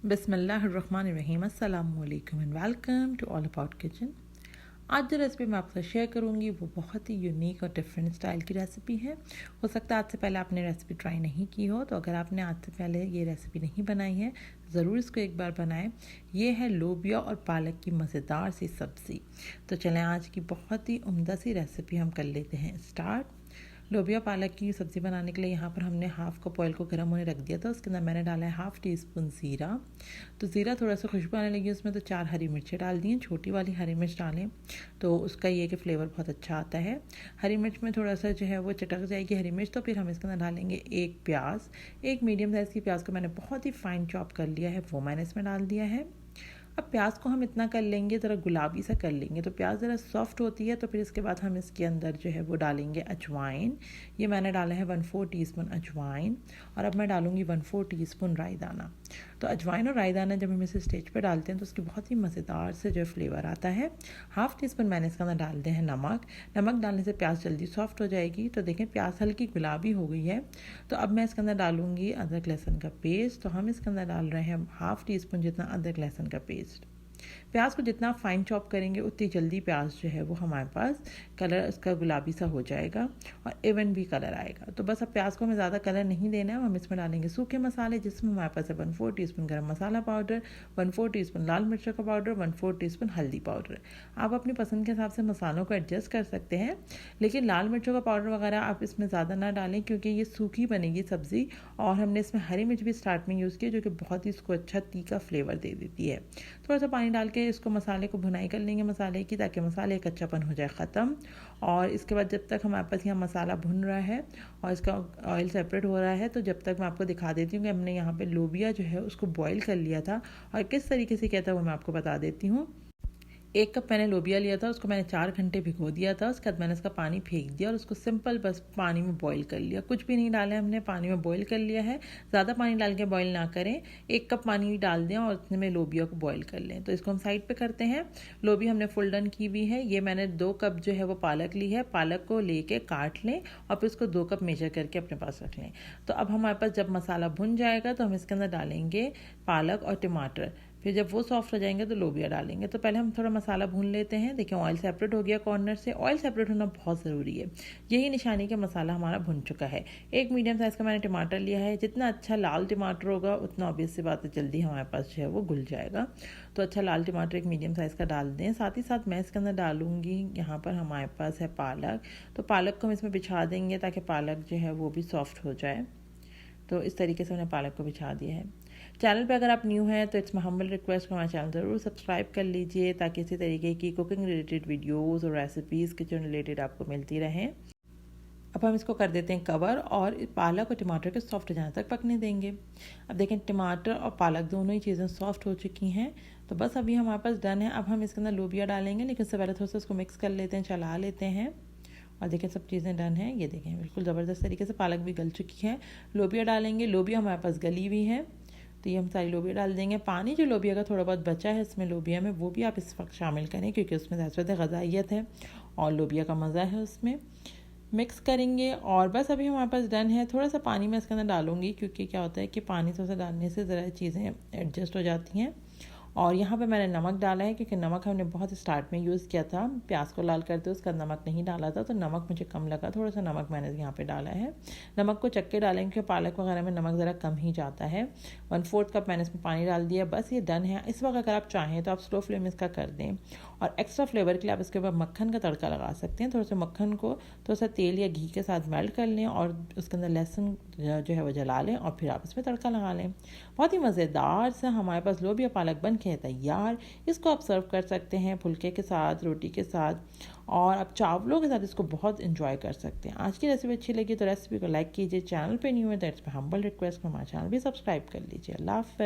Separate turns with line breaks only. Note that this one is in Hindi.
बिस्मिल्लाहिर्रहमानिर्रहीम अस्सलामुअलैकुम and welcome to all about kitchen. आज जो रेसिपी मैं आपसे शेयर करूंगी वो बहुत ही यूनिक और डिफरेंट स्टाइल की रेसिपी है। हो सकता है आज से पहले आपने रेसिपी ट्राई नहीं की हो, तो अगर आपने आज से पहले ये रेसिपी नहीं बनाई है ज़रूर इसको एक बार बनाएं। ये है लोबिया और पालक की मज़ेदार सी सब्ज़ी। तो चलें आज की बहुत ही उम्दा सी रेसिपी हम कर लेते हैं स्टार्ट। लोबिया पालक की सब्ज़ी बनाने के लिए यहाँ पर हमने हाफ़ कप ऑयल को गर्म होने रख दिया था। उसके अंदर मैंने डाला है हाफ़ टी स्पून ज़ीरा। तो ज़ीरा थोड़ा सा खुशबू आने लगी उसमें, तो 4 हरी मिर्चें डाल दी हैं। छोटी वाली हरी मिर्च डालें तो उसका ये कि फ्लेवर बहुत अच्छा आता है। हरी मिर्च में थोड़ा सा जो है वो चटक जाएगी हरी मिर्च, तो फिर हम इसके अंदर डालेंगे एक प्याज। एक मीडियम साइज़ की प्याज को मैंने बहुत ही फाइन चॉप कर लिया है, वो मैंने इसमें डाल दिया है। अब प्याज को हम इतना कर लेंगे, ज़रा गुलाबी सा कर लेंगे, तो प्याज ज़रा सॉफ्ट होती है। तो फिर इसके बाद हम इसके अंदर जो है वो डालेंगे अजवाइन। ये मैंने डाला है 1/4 टीस्पून अजवाइन। और अब मैं डालूँगी 1/4 टीस्पून राई दाना। तो अजवाइन और राई दाना जब हम इसे स्टेज पर डालते हैं तो उसकी बहुत ही मज़ेदार से जो फ्लेवर आता है। हाफ़ टी स्पून मैंने इसके अंदर डाल दिया है नमक। नमक डालने से प्याज जल्दी सॉफ्ट हो जाएगी। तो देखें प्याज हल्की गुलाबी हो गई है। तो अब मैं इसके अंदर डालूँगी अदरक लहसुन का पेस्ट। तो हम इसके अंदर डाल रहे हैं हाफ़ टी स्पून जितना अदरक लहसुन का पेस्ट। प्याज को जितना फाइन चॉप करेंगे उतनी जल्दी प्याज जो है वो हमारे पास कलर उसका गुलाबी सा हो जाएगा और इवन भी कलर आएगा। तो बस अब प्याज को हमें ज़्यादा कलर नहीं देना है। हम इसमें डालेंगे सूखे मसाले, जिसमें हमारे पास है 1/4 टीस्पून गरम मसाला पाउडर, 1/4 टीस्पून लाल मिर्च का पाउडर, 1/4 टीस्पून हल्दी पाउडर। आप अपनी पसंद के हिसाब से मसालों को एडजस्ट कर सकते हैं, लेकिन लाल मिर्चों का पाउडर वगैरह आप इसमें ज़्यादा ना डालें क्योंकि ये सूखी बनेगी सब्ज़ी। और हमने इसमें हरी मिर्च भी स्टार्ट में यूज़ की जो कि बहुत ही इसको अच्छा तीखा फ्लेवर दे देती है। थोड़ा सा पानी डाल के इसको मसाले को भुनाई कर लेंगे मसाले की, ताकि मसाले का कच्चापन हो जाए ख़त्म। और इसके बाद जब तक हमारे पास यहाँ मसाला भुन रहा है और इसका ऑयल सेपरेट हो रहा है, तो जब तक मैं आपको दिखा देती हूँ कि हमने यहाँ पे लोबिया जो है उसको बॉईल कर लिया था और किस तरीके से किया था वो मैं आपको बता देती हूँ। 1 कप मैंने लोबिया लिया था, उसको मैंने 4 घंटे भिगो दिया था। उसके बाद मैंने इसका पानी फेंक दिया और उसको सिंपल बस पानी में बॉईल कर लिया। कुछ भी नहीं डाला है हमने, पानी में बॉईल कर लिया है। ज़्यादा पानी डाल के बॉईल ना करें, 1 कप पानी डाल दें और उसमें लोबिया को बॉईल कर लें। तो इसको हम साइड पे करते हैं। लोबिया हमने फुल डन की हुई है। ये मैंने 2 कप जो है वो पालक ली है। पालक को लेके काट लें और फिर उसको 2 कप मेजर करके अपने पास रख लें। तो अब हमारे पास जब मसाला भुन जाएगा तो हम इसके अंदर डालेंगे पालक और टमाटर। फिर जब वो सॉफ्ट हो जाएंगे तो लोबिया डालेंगे। तो पहले हम थोड़ा मसाला भून लेते हैं। देखिए ऑयल सेपरेट हो गया कॉर्नर से। ऑयल सेपरेट होना बहुत ज़रूरी है, यही निशानी कि मसाला हमारा भुन चुका है। एक मीडियम साइज़ का मैंने टमाटर लिया है। जितना अच्छा लाल टमाटर होगा उतना ऑब्वियस सी बात है जल्दी हमारे पास जो है वो घुल जाएगा। तो अच्छा लाल टमाटर एक मीडियम साइज़ का डाल दें। साथ ही साथ मैं इसके अंदर डालूँगी, यहाँ पर हमारे पास है पालक। तो पालक को हम इसमें बिछा देंगे ताकि पालक जो है वो भी सॉफ्ट हो जाए। तो इस तरीके से मैंने पालक को बिछा दिया है। चैनल पे अगर आप न्यू हैं तो इट्स माय हम्बल रिक्वेस्ट, हमारा चैनल ज़रूर सब्सक्राइब कर लीजिए ताकि इसी तरीके की कुकिंग रिलेटेड वीडियोस और रेसिपीज़ किचन रिलेटेड आपको मिलती रहें। अब हम इसको कर देते हैं कवर और पालक और टमाटर के सॉफ्ट जाने तक पकने देंगे। अब देखें टमाटर और पालक दोनों ही चीज़ें सॉफ्ट हो चुकी हैं। तो बस अभी हमारे पास डन है। अब हम इसके अंदर लोबिया डालेंगे, लेकिन उससे पहले थोड़ा सा उसको मिक्स कर लेते हैं, चला लेते हैं। और देखें सब चीज़ें डन हैं। ये देखें बिल्कुल ज़बरदस्त तरीके से पालक भी गल चुकी है। लोबिया डालेंगे, लोबिया हमारे पास गली हुई है तो ये हम सारी लोबिया डाल देंगे। पानी जो लोबिया का थोड़ा बहुत बचा है इसमें लोबिया में, वो भी आप इस वक्त शामिल करें क्योंकि उसमें ज़्यादा ग़ज़ाइयत है और लोबिया का मज़ा है उसमें। मिक्स करेंगे और बस अभी हमारे पास डन है। थोड़ा सा पानी मैं इसके अंदर डालूँगी क्योंकि क्या होता है कि पानी थोड़ा सा डालने से ज़रा चीज़ें एडजस्ट हो जाती हैं। और यहाँ पे मैंने नमक डाला है क्योंकि नमक हमने बहुत स्टार्ट में यूज़ किया था, प्याज को लाल करते उसका नमक नहीं डाला था, तो नमक मुझे कम लगा, थोड़ा सा नमक मैंने यहाँ पे डाला है। नमक को चक्के डालेंगे क्योंकि पालक वगैरह में नमक ज़रा कम ही जाता है। 1/4 कप मैंने इसमें पानी डाल दिया। बस ये डन है। इस वक्त अगर आप चाहें तो आप स्लो फ्लेम इसका कर दें और एक्स्ट्रा फ्लेवर के लिए आप इसके ऊपर मक्खन का तड़का लगा सकते हैं। थोड़ा सा मक्खन को थोड़ा सा तेल या घी के साथ मेल्ट कर लें और उसके अंदर लहसुन जो है वो जला लें और फिर आप इसमें तड़का लगा लें। बहुत ही मज़ेदार से हमारे पास लोबिया पालक बन के है तैयार। इसको आप सर्व कर सकते हैं फुल्के के साथ, रोटी के साथ, और आप चावलों के साथ इसको बहुत इंजॉय कर सकते हैं। आज की रेसिपी अच्छी लगी तो रेसिपी को लाइक कीजिए। चैनल पे न्यू है तो इट्स माय हम्बल रिक्वेस्ट, हमारा चैनल भी सब्सक्राइब कर लीजिए। अल्लाह हाफ़िज़।